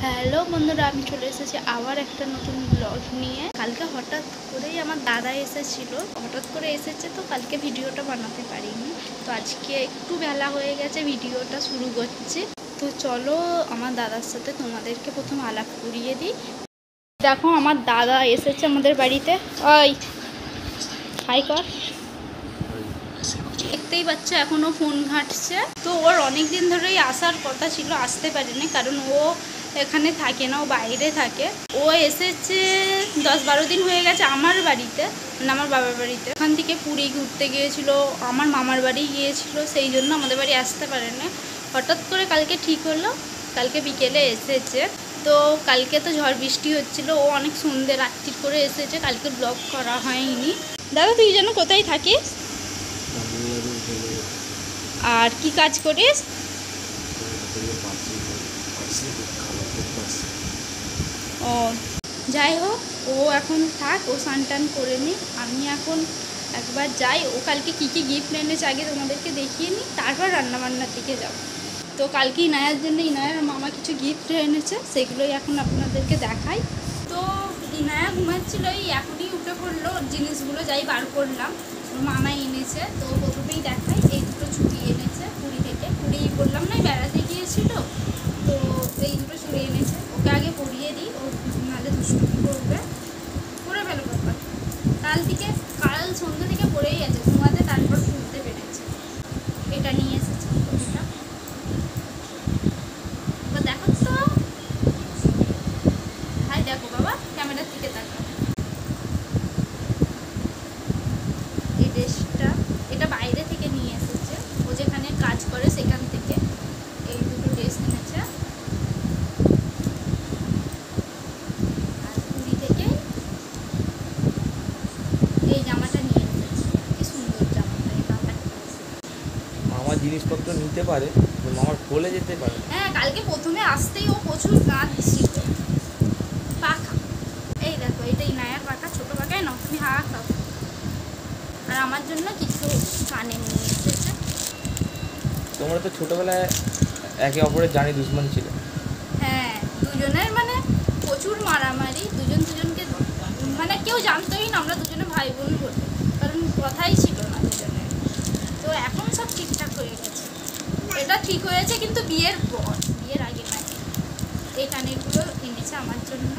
Hello বন্ধুরা, আমি চলে এসেছি আবার একটা নতুন ব্লগ নিয়ে। কালকে হঠাৎ করেই আমার দাদা এসেছিল, হঠাৎ করে এসেছে তো কালকে ভিডিওটা বানাতে পারিনি। তো আজকে একটু বেলা হয়ে গেছে, ভিডিওটা শুরু করছি। তো চলো আমার দাদার সাথে তোমাদেরকে প্রথম আলাপ করিয়ে দিই। দেখো আমার দাদা এসেছে আমাদের বাড়িতে। ওই হাই কর। দেখতেই পাচ্ছ এখনও ফোন ঘাঁটছে। তো ওর অনেক দিন ধরেই আসার কথা ছিল, আসতে পারেনি কারণ ও এখানে থাকে না, ও বাইরে থাকে। ও এসেছে 10-12 দিন হয়ে গেছে আমার বাড়িতে, মানে আমার বাবার বাড়িতে। ওখান থেকে পুরী ঘুরতে গিয়েছিল, আমার মামার বাড়ি গিয়েছিল, সেই জন্য আমাদের বাড়ি আসতে পারেনি। হঠাৎ করে কালকে ঠিক হলো, কালকে বিকেলে এসেছে। তো কালকে তো ঝড় বৃষ্টি হচ্ছিলো, ও অনেক সন্ধ্যে রাত্রি করে এসেছে, কালকে ব্লগ করা হয়নি। দাদা তুই যেন কোথায় থাকিস আর কি কাজ করিস? ও যাই হোক, ও এখন থাক, ও স্নান টান করে নি। আমি এখন একবার যাই, ও কালকে কী কী গিফট এনেছে আগে তোমাদেরকে দেখিয়ে নিই, তারপর রান্নাবান্নার দিকে যাব। তো কালকে ইনায়ার জন্য ইনায়ার মামা কিছু গিফট এনেছে, সেগুলোই এখন আপনাদেরকে দেখাই। তো ইনায়া ঘুমাচ্ছিল, এখনই উঠে পড়লো, জিনিসগুলো যাই বার করলাম, মামা এনেছে। তো প্রথমেই দেখাই, এই দুটো চুড়ি এনেছে পুরী থেকে। পুরী বললাম না বেড়াতে গিয়েছিল, তো এই দুটো চুড়ি এনেছে। ওকে আগে পরিয়ে দিই, ও নাহলে দুষ্টুমি করবে। পরে ফেলো বাবা, কাল সন্ধ্যে থেকে পরেই আছে, ঘুমাতে তারপর ঘুরতে পেরেছে। এটা নিয়ে এসেছে পুরীটা, এবার দেখো তো। হাই দেখো বাবা, ক্যামেরার দিকে তাকা। এই ড্রেসটা, এটা বাইরে থেকে নিয়ে এসেছে, ও যেখানে কাজ করে সেখান থেকে এই দুটো ড্রেস এনেছে। আর পুরী থেকে এই জামাটা নিয়ে এসেছে, কি সুন্দর জামাটা। এই কালারটা মামা জিনিসপত্র নিতে পারে, মামার কোলে যেতে পারে। হ্যাঁ, কালকে প্রথমে আসতেই ও প্রচুর কাঁদছিল। পাখা, এই দেখো, এটা ইনায়ার পাখা, ছোটো পাখায় না, তুমি হাওয়া খাও। আর আমার জন্য কিছু কানে নিয়ে এসেছে। তোমরা তো ছোটবেলায় একে অপরের জানি দুশ্মন ছিল। হ্যাঁ, দুজনের মানে প্রচুর মারামারি, দুজন দুজনকে মানে কেউ জানতোই না আমরা দুজনে ভাই বোন বলে, কারণ কথাই ছিল না দুজনের। তো এখন সব ঠিকঠাক হয়ে গেছে। এটা ঠিক হয়েছে কিন্তু বিয়ের পর, বিয়ের আগে না। এই কানেরগুলো এনেছে আমার জন্য।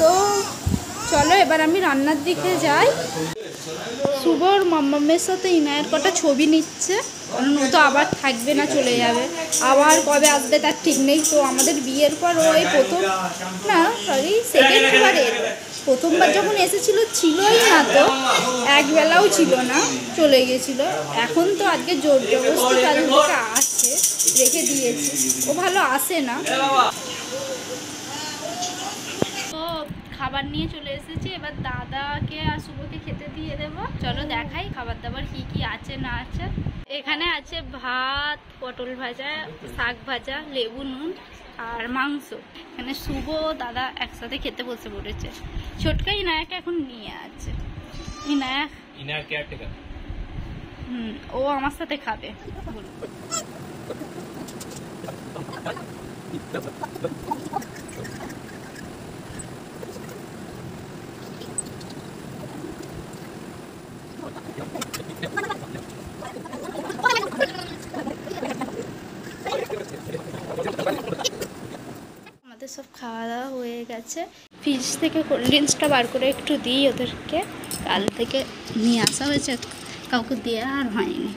তো চলো এবার আমি রান্নার দিকে যাই। শুভর মাম্মামের সাথে ইনায়ের কটা ছবি নিচ্ছে, কারণ ও তো আবার থাকবে না, চলে যাবে। আবার কবে আসবে তার ঠিক নেই। তো আমাদের বিয়ের পর ও এই প্রথম, না সরি সেকেন্ডবার এলো। প্রথমবার যখন এসেছিল ছিলই না, তো একবেলাও ছিল না, চলে গেছিলো। এখন তো আজকে জোর জবরদস্তি তাদের দিকে আসে, রেখে দিয়েছি, ও ভালো আসে না। তো খাবার নিয়ে চলে এসেছি, এবার দাদাকে আর শুভকে খেতে দিয়ে দেবো। চলো দেখাই খাবার দাবার কি কি আছে না আছে। এখানে আছে ভাত, পটল ভাজা, শাক ভাজা, লেবু নুন আর মাংস। এখানে শুভ দাদা একসাথে খেতে বসে পড়েছে। ছোটকা ইনায়াকে এখন নিয়ে আছে। ও আমার সাথে খাবে। আমাদের সব খাওয়া দাওয়া হয়ে গেছে। ফ্রিজ থেকে কোল্ড ড্রিঙ্কসটা বার করে একটু দিই ওদেরকে, কাল থেকে নিয়ে আসা হয়েছে, কাউকে দেওয়া আর হয়নি।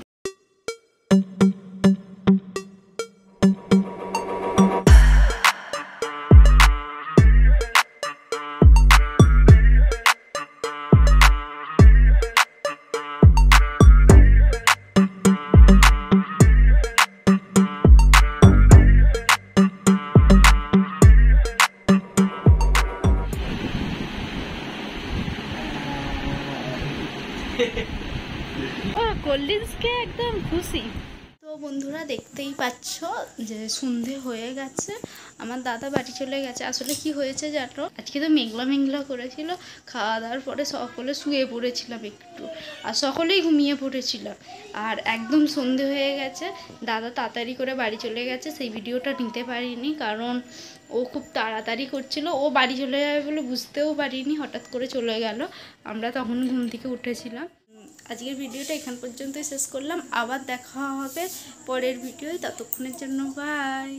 ও কোল্ড ড্রিঙ্কসকে একদম খুশি। তো বন্ধুরা দেখতেই পাচ্ছ যে সন্ধে হয়ে গেছে, আমার দাদা বাড়ি চলে গেছে। আসলে কি হয়েছে জানো, আজকে তো মেঘলা মেঘলা করেছিল, খাওয়া দাওয়ার পরে সকলে শুয়ে পড়েছিলাম একটু, আর সকলেই ঘুমিয়ে পড়েছিল। আর একদম সন্ধে হয়ে গেছে, দাদা তাড়াতাড়ি করে বাড়ি চলে গেছে, সেই ভিডিওটা নিতে পারিনি কারণ ও খুব তাড়াতাড়ি করছিল। ও বাড়ি চলে যাবে বলে বুঝতেও পারিনি, হঠাৎ করে চলে গেল। আমরা তখন ঘুম থেকে উঠেছিলাম। আজকের ভিডিওটা এখান পর্যন্তই শেষ করলাম, আবার দেখা হবে পরের ভিডিওয়, ততক্ষণের জন্য বাই।